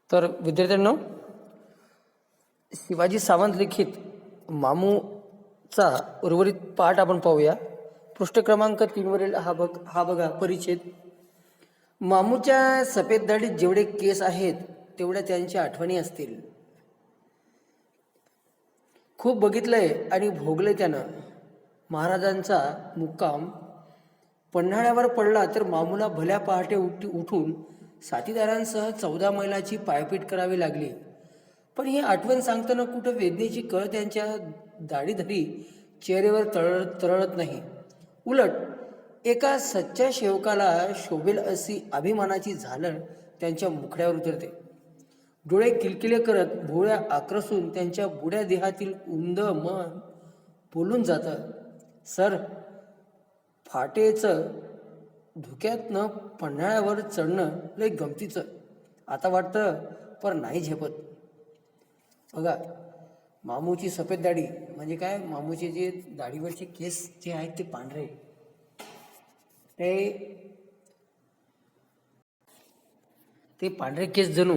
तर विद्यार्थ्यांनो, शिवाजी सावंत लिखित मामूचा उर्वरित पाठ आपण पाहूया. पृष्ठ क्रमांक 3 वरील हा बघा परिच्छेद. मामूच्या सफेद दाढीत जेवढे केस आहेत तेवढ्या त्यांच्या आठवणी असतील. खूप बघितलंय आणि भोगले त्यानं. महाराजांचा मुक्काम पन्हाळ्यावर पडला तर मामूला भल्या पहाटे उठून साथीदारांसह 14 मैलाची पायपीट करावी लागली. पण ही आठवण सांगताना कुठं वेदनेची कळ त्यांच्या दाढीधरी चेहऱ्यावर तरळत नाही. उलट एका सच्च्या सेवकाला शोभेल अशी अभिमानाची झालर त्यांच्या मुखड्यावर उतरते. डोळे किलकिले करत भोळ्या आक्रसून त्यांच्या बुड्या देहातील उमद मन बोलून जातं. सर, फाटेचं धुक्यातनं पन्हाळ्यावर चढणं लय गमतीचं. आता वाटतं पण नाही झेपत. बघा, मामूची सफेद दाढी म्हणजे काय? मामूचे जे दाढीवरचे केस जे आहेत ते पांढरे, ते पांढरे केस जणू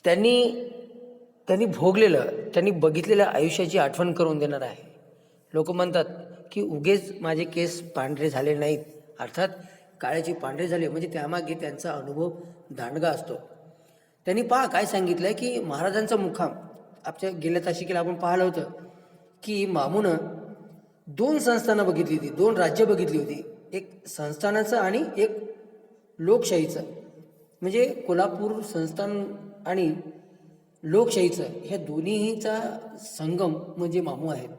त्यांनी भोगलेलं, त्यांनी बघितलेल्या आयुष्याची आठवण करून देणार आहे. लोक म्हणतात की उगेच माझे केस पांढरे झाले नाहीत, अर्थात काळ्याचे पांढरे झाले म्हणजे त्यामागे त्यांचा अनुभव दांडगा असतो. त्यांनी पहा काय सांगितलंय की महाराजांचा मुक्काम आपल्या गेल्या तासिकेला आपण पाहिलं होतं की मामूनं 2 संस्थानं बघितली होती, 2 राज्य बघितली होती. एक संस्थानाचं आणि एक लोकशाहीचं. म्हणजे कोल्हापूर संस्थान आणि लोकशाहीचं ह्या दोन्हीचा संगम म्हणजे मामू आहेत.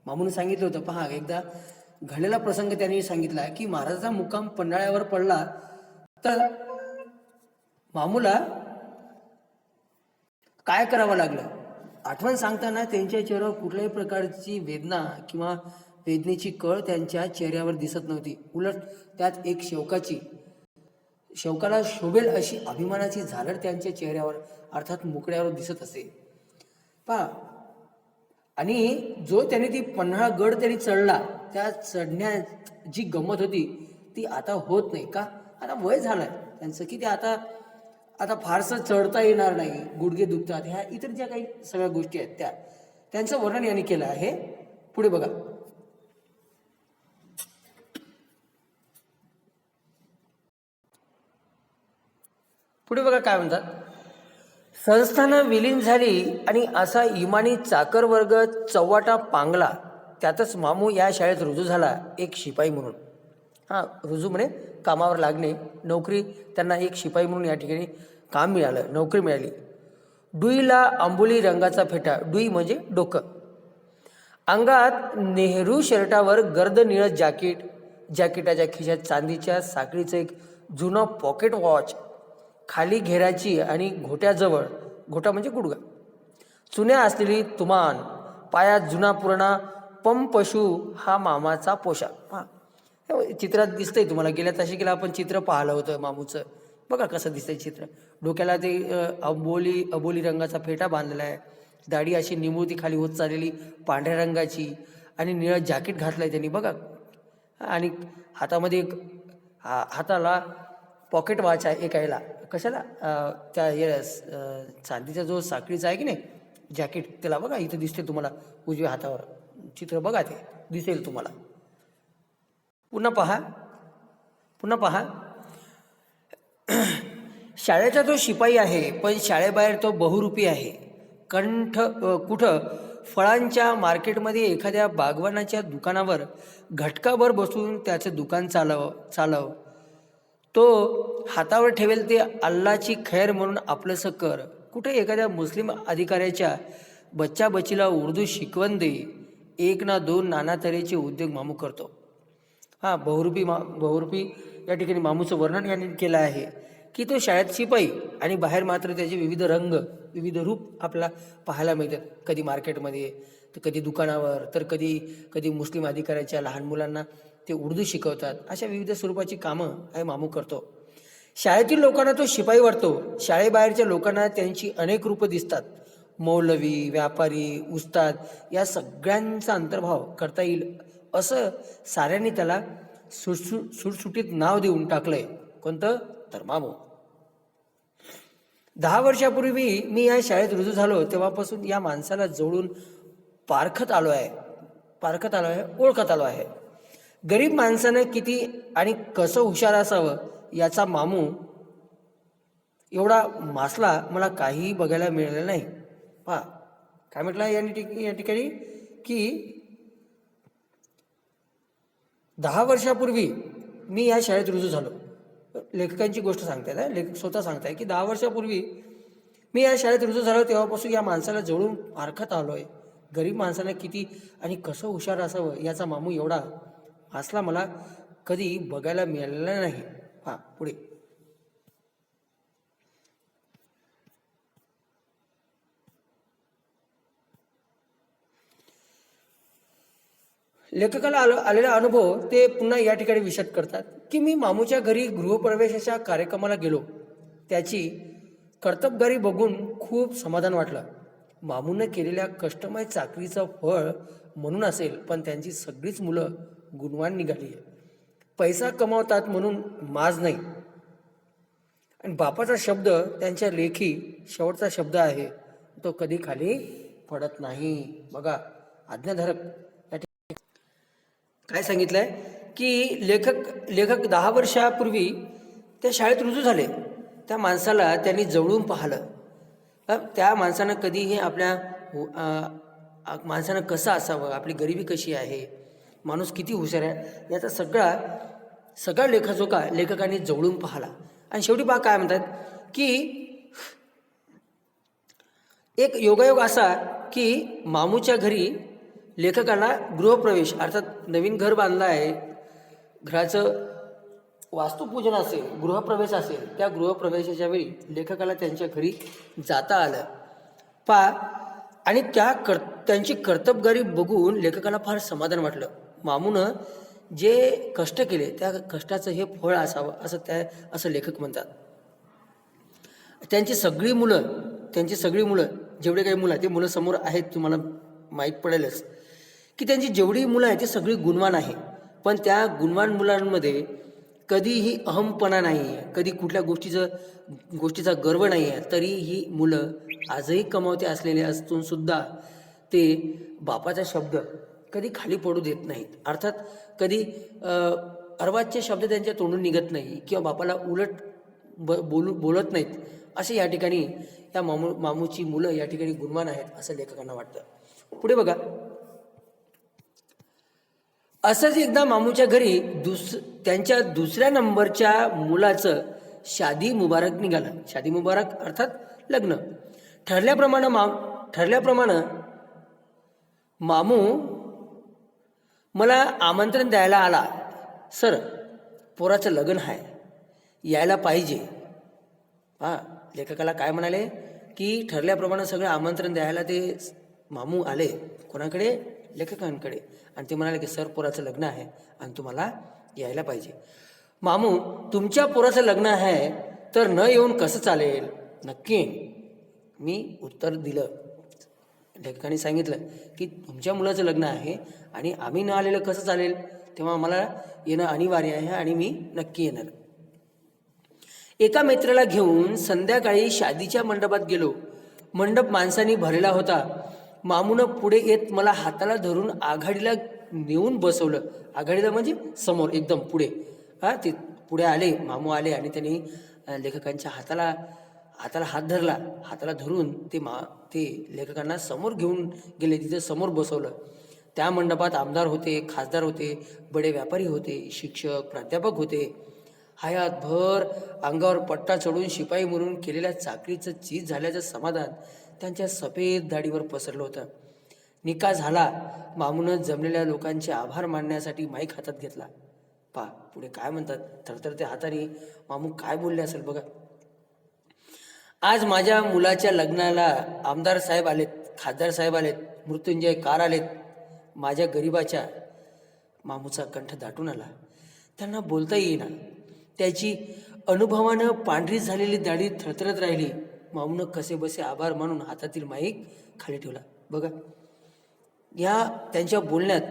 मामूने सांगितलं होतं, पहा एकदा घडलेला प्रसंग त्यांनी सांगितला की महाराजांचा मुक्काम पन्हाळ्यावर पडला तर मामूला काय करावं लागलं. आठवण सांगताना त्यांच्या चेहऱ्यावर कुठल्याही प्रकारची वेदना किंवा वेदनेची कळ त्यांच्या चेहऱ्यावर दिसत नव्हती. उलट त्यात एक शौकाला शोभेल अशी अभिमानाची झालर त्यांच्या चेहऱ्यावर अर्थात मुकड्यावर दिसत असे. पहा, आणि जो त्याने ती पन्हाळगड त्यांनी चढला, त्या चढण्यात जी गंमत होती ती आता होत नाही. का? आता वय झालंय त्यांचं की ते आता फारसं चढता येणार नाही, गुडघे दुखतात, ह्या इतर ज्या काही सगळ्या गोष्टी आहेत त्यांचं वर्णन यांनी केलं आहे. पुढे बघा. पुढे बघा काय म्हणतात. संस्थानं विलीन झाली आणि असा इमानी चाकर वर्ग चव्हाटा पांगला. त्यातच मामू या शाळेत रुजू झाला एक शिपाई म्हणून. रुजू म्हणजे कामावर लागणे, नोकरी. त्यांना एक शिपाई म्हणून या ठिकाणी काम मिळालं, नोकरी मिळाली. डुईला आंबोली रंगाचा फेटा, डुई म्हणजे डोकं. अंगात नेहरू शर्टावर गर्द निळं जॅकेटाच्या खिशात चांदीच्या साखळीचं एक जुनं पॉकेट वॉच, खाली घेराची आणि घोटा म्हणजे गुडगा, चुन्या असलेली तुमान, पायात जुना पुराणा पंपशू हा मामाचा पोशाख. चित्रात दिसतंय तुम्हाला. गेल्या तासिकेला आपण चित्र पाहिलं होतं मामूचं. बघा कसं दिसतंय चित्र. डोक्याला ते अबोली रंगाचा फेटा बांधलेला आहे, दाढी अशी निमुळती खाली होत चाललेली पांढऱ्या रंगाची, आणि निळं जॅकेट घातलंय त्यांनी बघा. आणि हातामध्ये हाताला पॉकेट वॉच आहे एकायला. कशाला? त्या चांदीचा जो साखळीचा आहे की नाही जॅकेट, त्याला बघा इथं दिसते तुम्हाला उजव्या हातावर. चित्र बघा, ते दिसेल तुम्हाला. पुन्हा पहा. शाळेचा तो शिपाई आहे, पण शाळेबाहेर तो बहुरूपी आहे. कुठं फळांच्या मार्केटमध्ये एखाद्या बागवानाच्या दुकानावर घटकाभर बसून त्याचं दुकान चालव. तो हातावर ठेवेल ते अल्लाची खैर म्हणून आपलंसं कर. कुठे एखाद्या मुस्लिम अधिकाऱ्याच्या बच्चीला उर्दू शिकवण दे. 1 ना 2 नाना तऱ्हेचे उद्योग मामू करतो. बहुरूपी या ठिकाणी मामूचं वर्णन यांनी केलं आहे की तो शाळेत शिपाई आणि बाहेर मात्र त्याचे विविध रंग, विविध रूप आपल्याला पाहायला मिळतात. कधी मार्केटमध्ये, तर कधी दुकानावर, तर कधी मुस्लिम अधिकाऱ्याच्या लहान मुलांना ते उर्दू शिकवतात. अशा विविध स्वरूपाची कामं हे मामू करतो. शाळेतील लोकांना तो शिपाई वाटतो. शाळेबाहेरच्या लोकांना त्यांची अनेक रूपं दिसतात. मौलवी, व्यापारी, उस्ताद या सगळ्यांचा अंतर्भाव करता येईल असं साऱ्यांनी त्याला सुटसुटीत नाव देऊन टाकलंय. कोणतं? तर मामू. 10 वर्षापूर्वी मी या शाळेत रुजू झालो तेव्हापासून या माणसाला जवळून पारखत आलो आहे ओळखत आलो आहे. गरीब माणसानं किती आणि कसं हुशार असावं याचा मामू एवढा मासला मला काहीही बघायला मिळालं नाही. पहा काय म्हटलं या ठिकाणी की 10 वर्षापूर्वी मी या शाळेत रुजू झालो. लेखकांची गोष्ट सांगतायत, लेखक स्वतः सांगताय की 10 वर्षापूर्वी मी या शाळेत रुजू झालो तेव्हापासून या माणसाला जवळून पारखत आलोय. गरीब माणसानं किती आणि कसं हुशार असावं याचा मामू एवढा मासला मला कधी बघायला मिळालेला नाही. हा पुढे लेखकाला आलेला अनुभव ते पुन्हा या ठिकाणी विशद करतात की मी मामूच्या घरी गृहप्रवेशाच्या कार्यक्रमाला गेलो. त्याची कर्तबगारी बघून खूप समाधान वाटलं. मामूनं केलेल्या कष्टमय चाकरीचं फळ म्हणून असेल, पण त्यांची सगळीच मुलं गुणवान निघाली. पैसा कमावतात म्हणून माज नाही. आणि बापाचा शब्द त्यांच्या लेखी शेवटचा शब्द आहे, तो कधी खाली पडत नाही. बघा आज्ञाधारक काय सांगितलंय की लेखक 10 वर्षापूर्वी त्या शाळेत रुजू झाले. त्या माणसाला त्यांनी जवळून पाहिलं. त्या माणसानं कधीही माणसानं कसं असावं, आपली गरिबी कशी आहे, माणूस किती हुशार आहे याचा सगळा लेखाजोखा लेखकांनी जवळून पाहिला. आणि शेवटी बा काय म्हणतात की एक योगायोग असा की मामूच्या घरी लेखकाला गृहप्रवेश अर्थात नवीन घर बांधलं आहे, घराचं वास्तुपूजन असेल, गृहप्रवेश असेल, त्या गृहप्रवेशाच्या वेळी लेखकाला त्यांच्या घरी जाता आलं आणि त्यांची कर्तबगारी बघून लेखकाला फार समाधान वाटलं. मामूनं जे कष्ट केले त्या कष्टाचं हे फळ असावं असं लेखक म्हणतात. त्यांची सगळी मुलं जेवढे काही मुलं आहेत ते मुलं समोर आहेत, तुम्हाला माहीत पडेलच की त्यांची जेवढी मुलं आहेत ती सगळी गुणवान आहे. पण त्या गुणवान मुलांमध्ये कधीही अहमपणा नाही आहे, कधी कुठल्या गोष्टीचा गर्व नाही आहे. तरी ही मुलं आजही कमावते असलेले असून सुद्धा ते बापाचा शब्द कधी खाली पडू देत नाहीत. अर्थात कधी अर्वाच्य शब्द त्यांच्या तोंडून निघत नाही किंवा बापाला उलट बोलत नाहीत. असे या ठिकाणी या मामूची मुलं या ठिकाणी गुणवान आहेत असं लेखकांना वाटतं. पुढे बघा, असंच एकदा मामूच्या घरी त्यांच्या दुसऱ्या नंबरच्या मुलाचं शादी मुबारक निघालं. शादी मुबारक अर्थात लग्न. ठरल्याप्रमाणे मामू मला आमंत्रण द्यायला आला. सर, पोराचं लग्न आहे, यायला पाहिजे. लेखकाला काय म्हणाले की ठरल्याप्रमाणे सगळं आमंत्रण द्यायला ते मामू आले. कोणाकडे? लेखकांकडे. आणि ते म्हणाले की सर, पोराचं लग्न आहे आणि तुम्हाला यायला पाहिजे. मामू, तुमच्या पोराचं लग्न आहे तर न येऊन कसं चालेल? नक्की. मी उत्तर दिलं. लेखकाने सांगितलं की तुमच्या मुलाचं लग्न आहे आणि आम्ही न आलेलं कसं चालेल, तेव्हा मला येणं अनिवार्य आहे आणि मी नक्की येणार. एका मित्राला घेऊन संध्याकाळी शादीच्या मंडपात गेलो. मंडप माणसांनी भरलेला होता. मामूनं पुढे येत मला हाताला धरून आघाडीला नेऊन बसवलं. आघाडीला म्हणजे समोर एकदम पुढे. ते पुढे आले, मामू आले आणि त्यांनी लेखकांच्या हाताला हात धरला. हाताला धरून ते लेखकांना समोर घेऊन गेले, तिथे समोर बसवलं. त्या मंडपात आमदार होते, खासदार होते, बडे व्यापारी होते, शिक्षक, प्राध्यापक होते. हयातभर अंगावर पट्टा चढून शिपाई म्हणून केलेल्या चाकरीचं चीज झाल्याचं समाधान त्यांच्या सफेद दाढीवर पसरलं होतं. निकाह झाला. मामूनं जमलेल्या लोकांचे आभार मानण्यासाठी माईक हातात घेतला. पुढे काय म्हणतात, थरथरत्या हाताने मामू काय बोलले असेल बघा. आज माझ्या मुलाच्या लग्नाला आमदार साहेब आलेत, खासदार साहेब आलेत, मृत्युंजय कार आलेत. माझ्या गरिबाच्या मामूचा कंठ दाटून आला. त्यांना बोलता येईना. त्याची अनुभवानं पांढरी झालेली दाढी थरथरत राहिली. मामूनं कसे बसे आभार मानून हातातील माईक खाली ठेवला. बघा, या त्यांच्या बोलण्यात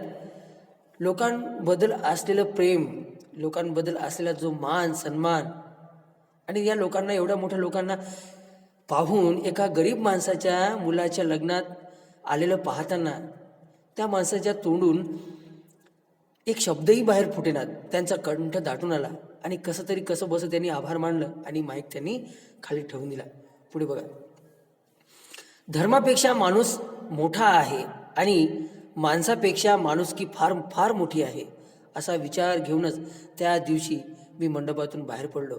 लोकांबद्दल असलेलं प्रेम, लोकांबद्दल असलेला जो मान सन्मान, आणि या लोकांना, एवढ्या मोठ्या लोकांना पाहून एका गरीब माणसाच्या मुलाच्या लग्नात आलेलं पाहताना त्या माणसाच्या तोंडून एक शब्दही बाहेर फुटेनात. त्यांचा कंठ दाटून आला आणि कसं बसं त्यांनी आभार मानलं आणि माईक त्यांनी खाली ठेवून दिला. पुढे बघा. धर्मापेक्षा माणूस मोठा आहे आणि माणसापेक्षा माणुसकी फार फार मोठी आहे असा विचार घेऊनच त्या दिवशी मी मंडपातून बाहेर पडलो.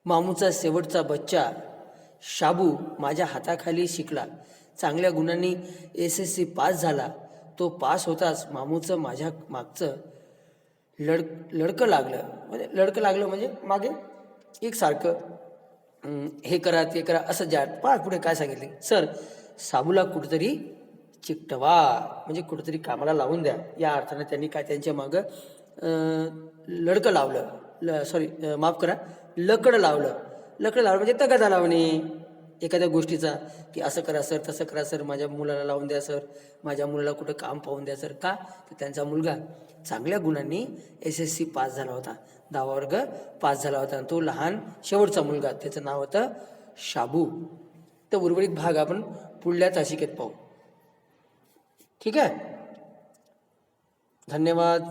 मामूचा शेवटचा बच्चा शाबू माझ्या हाताखाली शिकला. चांगल्या गुणांनी SSC पास झाला. तो पास होताच मामूचं माझ्या मागचं लडकं लागलं म्हणजे मागे एक सारखं हे करा ते करा असं पहा पुढे काय सांगितले. सर, साबूला कुठेतरी चिकटवा म्हणजे कुठेतरी कामाला लावून द्या या अर्थाने त्यांनी काय त्यांच्या मागं लडकं लावलं. माफ करा, लकडं लावलं म्हणजे तगादा लावणे एखाद्या गोष्टीचा की असं करा सर, तसं करा सर, माझ्या मुलाला लावून द्या सर, माझ्या मुलाला कुठं काम पाहून द्या सर. का तर त्यांचा मुलगा चांगल्या गुणांनी SSC पास झाला होता, 10वा वर्ग पास झाला होता. आणि तो लहान शेवटचा मुलगा, त्याचं नाव होतं शाबू. तर उर्वरित भाग आपण पुढल्या तासिकेत पाहू. ठीक आहे. धन्यवाद.